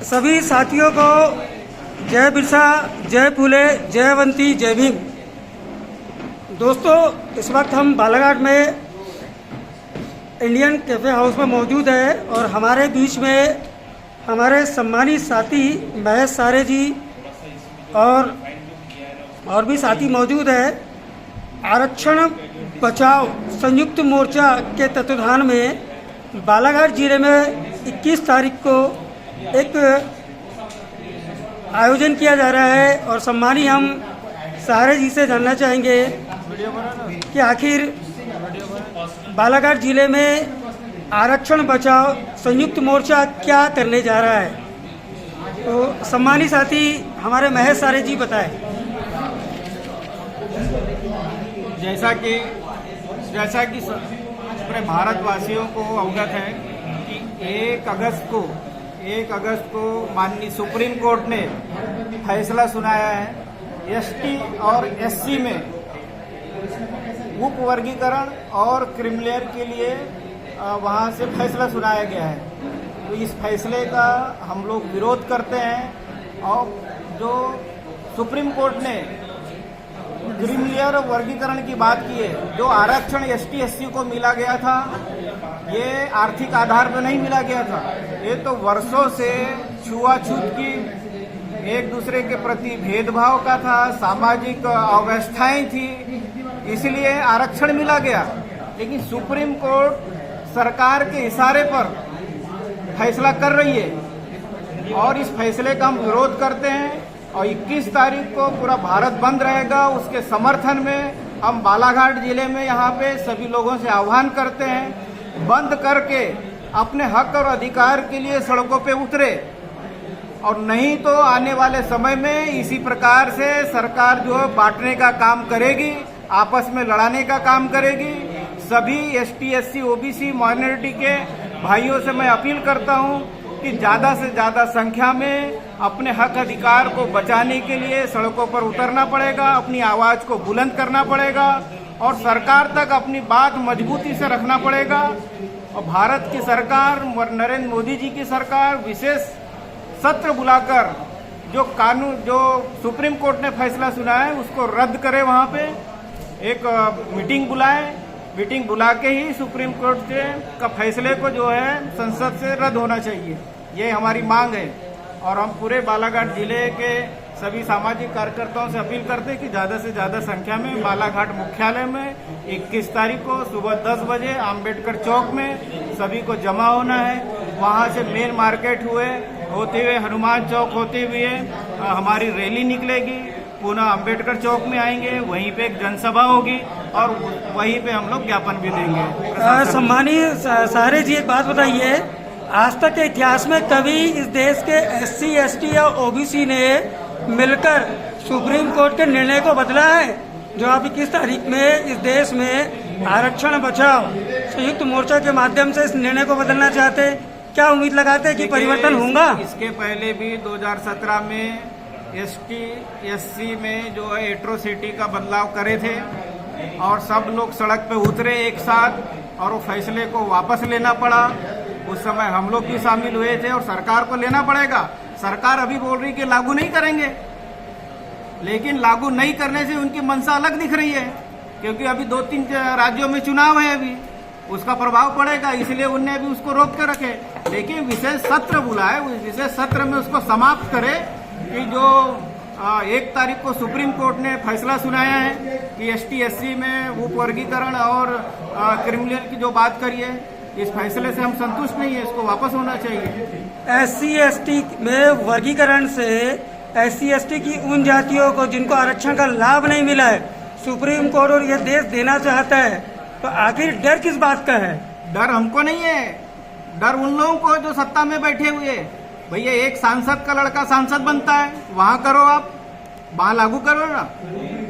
सभी साथियों को जय बिरसा, जय फूले, जयवंती, जय भीम। दोस्तों, इस वक्त हम बालाघाट में इंडियन कैफ़े हाउस में मौजूद है और हमारे बीच में हमारे सम्मानित साथी महेश सारे जी और भी साथी मौजूद है। आरक्षण बचाओ संयुक्त मोर्चा के तत्वाधान में बालाघाट जिले में 21 तारीख को एक आयोजन किया जा रहा है और सम्मानी हम सारे जी से जानना चाहेंगे कि आखिर बालाघाट जिले में आरक्षण बचाओ संयुक्त मोर्चा क्या करने जा रहा है। तो सम्मानी साथी हमारे महेश सारे जी बताएं। जैसा कि पूरे भारतवासियों को अवगत है कि 1 अगस्त को माननीय सुप्रीम कोर्ट ने फैसला सुनाया है एसटी और एससी में उप वर्गीकरण और क्रिमिलेयर के लिए वहां से फैसला सुनाया गया है। तो इस फैसले का हम लोग विरोध करते हैं और जो सुप्रीम कोर्ट ने क्रिमिलेयर वर्गीकरण की बात की है, जो आरक्षण एसटी एससी को मिला गया था ये आर्थिक आधार पर नहीं मिला गया था, ये तो वर्षों से छुआछूत की, एक दूसरे के प्रति भेदभाव का था, सामाजिक अव्यवस्थाएं थी, इसलिए आरक्षण मिला गया। लेकिन सुप्रीम कोर्ट सरकार के इशारे पर फैसला कर रही है और इस फैसले का हम विरोध करते हैं और 21 तारीख को पूरा भारत बंद रहेगा। उसके समर्थन में हम बालाघाट जिले में यहाँ पे सभी लोगों से आह्वान करते हैं, बंद करके अपने हक और अधिकार के लिए सड़कों पे उतरे और नहीं तो आने वाले समय में इसी प्रकार से सरकार जो है बांटने का काम करेगी, आपस में लड़ाने का काम करेगी। सभी एसटी एससी ओबीसी माइनॉरिटी के भाइयों से मैं अपील करता हूं कि ज़्यादा से ज़्यादा संख्या में अपने हक अधिकार को बचाने के लिए सड़कों पर उतरना पड़ेगा, अपनी आवाज़ को बुलंद करना पड़ेगा और सरकार तक अपनी बात मजबूती से रखना पड़ेगा। और भारत की सरकार, नरेंद्र मोदी जी की सरकार विशेष सत्र बुलाकर जो कानून, जो सुप्रीम कोर्ट ने फैसला सुनाया है उसको रद्द करे, वहाँ पे एक मीटिंग बुलाए, मीटिंग बुला के ही सुप्रीम कोर्ट के का फैसले को जो है संसद से रद्द होना चाहिए, ये हमारी मांग है। और हम पूरे बालाघाट जिले के सभी सामाजिक कार्यकर्ताओं से अपील करते हैं कि ज़्यादा से ज़्यादा संख्या में बालाघाट मुख्यालय में 21 तारीख को सुबह 10 बजे आम्बेडकर चौक में सभी को जमा होना है। वहाँ से मेन मार्केट होते हुए हनुमान चौक होते हुए हमारी रैली निकलेगी, पुनः अम्बेडकर चौक में आएंगे, वहीं पे एक जनसभा होगी और वहीं पे हम लोग ज्ञापन भी देंगे। सम्मानीय सारे जी, एक बात बताइए, आज तक के इतिहास में कभी इस देश के एससी एसटी या ओबीसी ने मिलकर सुप्रीम कोर्ट के निर्णय को बदला है? जो आप 21 तारीख में इस देश में आरक्षण बचाओ संयुक्त मोर्चा के माध्यम से इस निर्णय को बदलना चाहते हैं, क्या उम्मीद लगाते हैं कि परिवर्तन होगा? इसके पहले भी 2017 में एसटी एससी में जो है एट्रोसिटी का बदलाव करे थे और सब लोग सड़क पे उतरे एक साथ और वो फैसले को वापस लेना पड़ा। उस समय हम लोग भी शामिल हुए थे और सरकार को लेना पड़ेगा। सरकार अभी बोल रही कि लागू नहीं करेंगे, लेकिन लागू नहीं करने से उनकी मंशा अलग दिख रही है, क्योंकि अभी 2-3 राज्यों में चुनाव है, अभी उसका प्रभाव पड़ेगा, इसलिए उनने अभी उसको रोक के रखे। लेकिन विशेष सत्र बुलाए, उस विशेष सत्र में उसको समाप्त करे कि जो 1 तारीख को सुप्रीम कोर्ट ने फैसला सुनाया है कि एसटी एससी में उप वर्गीकरण और क्रिमिनल की जो बात करी है, इस फैसले से हम संतुष्ट नहीं है, इसको वापस होना चाहिए। एससी एसटी में वर्गीकरण से एससी एसटी की उन जातियों को जिनको आरक्षण का लाभ नहीं मिला है सुप्रीम कोर्ट और यह देश देना चाहता है, तो आखिर डर किस बात का है? डर हमको नहीं है, डर उन लोगों को जो सत्ता में बैठे हुए। भैया, एक सांसद का लड़का सांसद बनता है, वहां करो, आप वहां लागू करो ना।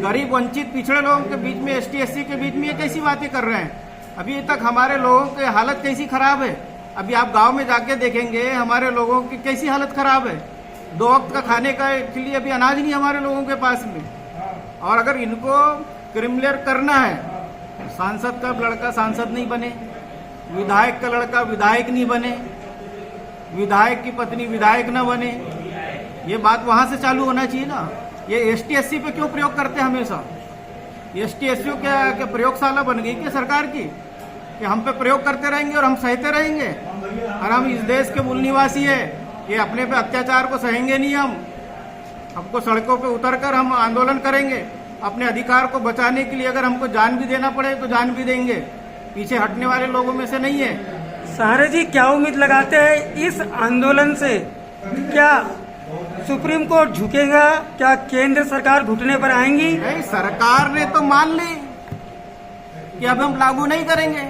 गरीब वंचित पिछड़े लोगों के बीच में, एसटी एससी के बीच में ये कैसी बातें कर रहे हैं? अभी तक हमारे लोगों की हालत कैसी खराब है, अभी आप गांव में जाके देखेंगे हमारे लोगों की कैसी हालत खराब है। 2 वक्त का खाने के लिए अभी अनाज नहीं हमारे लोगों के पास में। और अगर इनको क्रिमिलेयर करना है, सांसद का लड़का सांसद नहीं बने, विधायक का लड़का विधायक नहीं बने, विधायक की पत्नी विधायक न बने। ये बात वहां से चालू होना चाहिए ना। ये एसटी एससी पे क्यों प्रयोग करते हैं हमेशा? एसटी एससी क्या प्रयोगशाला बन गई क्या सरकार की कि हम पे प्रयोग करते रहेंगे और हम सहते रहेंगे? और हम इस देश के मूल निवासी है, ये अपने पे अत्याचार को सहेंगे नहीं। हमको सड़कों पे उतरकर हम आंदोलन करेंगे अपने अधिकार को बचाने के लिए। अगर हमको जान भी देना पड़े तो जान भी देंगे, पीछे हटने वाले लोगों में से नहीं है। सहारे जी क्या उम्मीद लगाते हैं इस आंदोलन से? क्या सुप्रीम कोर्ट झुकेगा? क्या केंद्र सरकार घुटने पर आएंगी? नहीं, सरकार ने तो मान ली कि अब हम लागू नहीं करेंगे,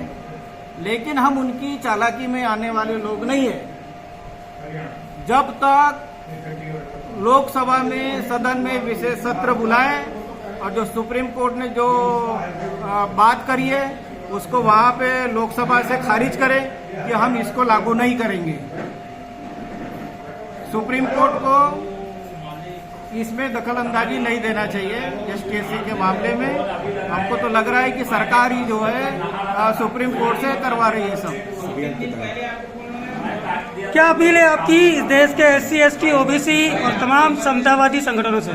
लेकिन हम उनकी चालाकी में आने वाले लोग नहीं है। जब तक लोकसभा में सदन में विशेष सत्र बुलाए और जो सुप्रीम कोर्ट ने जो बात करी है उसको वहां पे लोकसभा से खारिज करे कि हम इसको लागू नहीं करेंगे। सुप्रीम कोर्ट को इसमें दखल अंदाजी नहीं देना चाहिए एसटीएससी के मामले में। हमको तो लग रहा है कि सरकार ही जो है सुप्रीम कोर्ट से करवा रही है सब। क्या अपील है आपकी इस देश के एससी एसटी ओबीसी और तमाम समतावादी संगठनों से?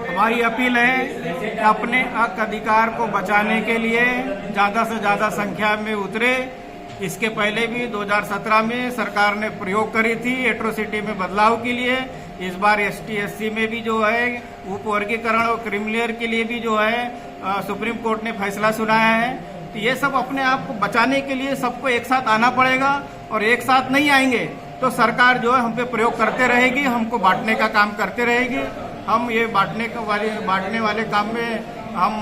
हमारी अपील है कि अपने हक अधिकार को बचाने के लिए ज्यादा से ज्यादा संख्या में उतरे। इसके पहले भी 2017 में सरकार ने प्रयोग करी थी एट्रोसिटी में बदलाव के लिए। इस बार एसटी एससी में भी जो है उप वर्गीकरण और क्रिमिनल के लिए भी जो है सुप्रीम कोर्ट ने फैसला सुनाया है। तो ये सब अपने आप को बचाने के लिए सबको एक साथ आना पड़ेगा, और एक साथ नहीं आएंगे तो सरकार जो है हम पे प्रयोग करते रहेगी, हमको बांटने का काम करते रहेगी। हम ये बांटने वाले काम में हम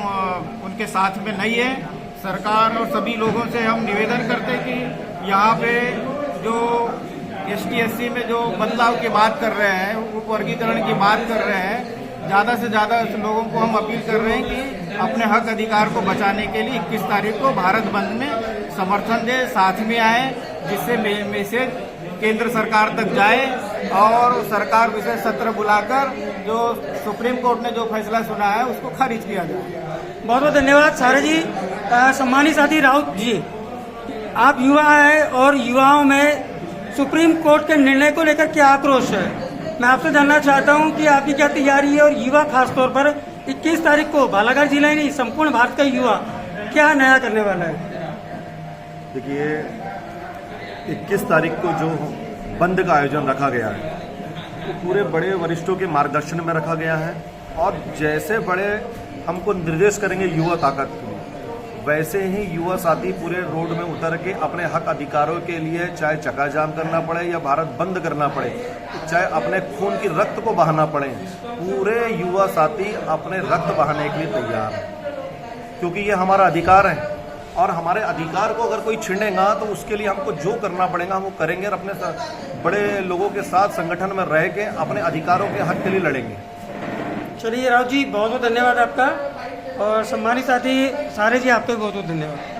उनके साथ में नहीं है। सरकार और सभी लोगों से हम निवेदन करते हैं कि यहाँ पे जो एसटीएससी में जो बदलाव की बात कर रहे हैं, उप वर्गीकरण की बात कर रहे हैं, ज़्यादा से ज़्यादा लोगों को हम अपील कर रहे हैं कि अपने हक अधिकार को बचाने के लिए 21 तारीख को भारत बंद में समर्थन दे, साथ में आए, जिससे मैसेज केंद्र सरकार तक जाए और सरकार विशेष सत्र बुलाकर जो सुप्रीम कोर्ट ने जो फैसला सुना है उसको खारिज किया जाए। बहुत बहुत धन्यवाद सहारे जी। सम्मानित साथी राउत जी, आप युवा हैं और युवाओं में सुप्रीम कोर्ट के निर्णय को लेकर क्या आक्रोश है? मैं आपसे जानना चाहता हूं कि आपकी क्या तैयारी है, और युवा खासतौर पर 21 तारीख को बालाघाट जिला ही नहीं संपूर्ण भारत का युवा क्या नया करने वाला है? देखिए, 21 तारीख को जो बंद का आयोजन रखा गया है वो पूरे बड़े वरिष्ठों के मार्गदर्शन में रखा गया है, और जैसे बड़े हमको निर्देश करेंगे युवा ताकत के, वैसे ही युवा साथी पूरे रोड में उतर के अपने हक अधिकारों के लिए चाहे चक्का जाम करना पड़े या भारत बंद करना पड़े, चाहे अपने खून की रक्त को बहाना पड़े, पूरे युवा साथी अपने रक्त बहाने के लिए तैयार है, क्योंकि ये हमारा अधिकार है। और हमारे अधिकार को अगर कोई छीनेगा तो उसके लिए हमको जो करना पड़ेगा हम वो करेंगे, और अपने बड़े लोगों के साथ संगठन में रह के अपने अधिकारों के हक के लिए लड़ेंगे। चलिए राव जी, बहुत बहुत धन्यवाद आपका, और सम्मानित साथी सारे जी आपका बहुत बहुत धन्यवाद।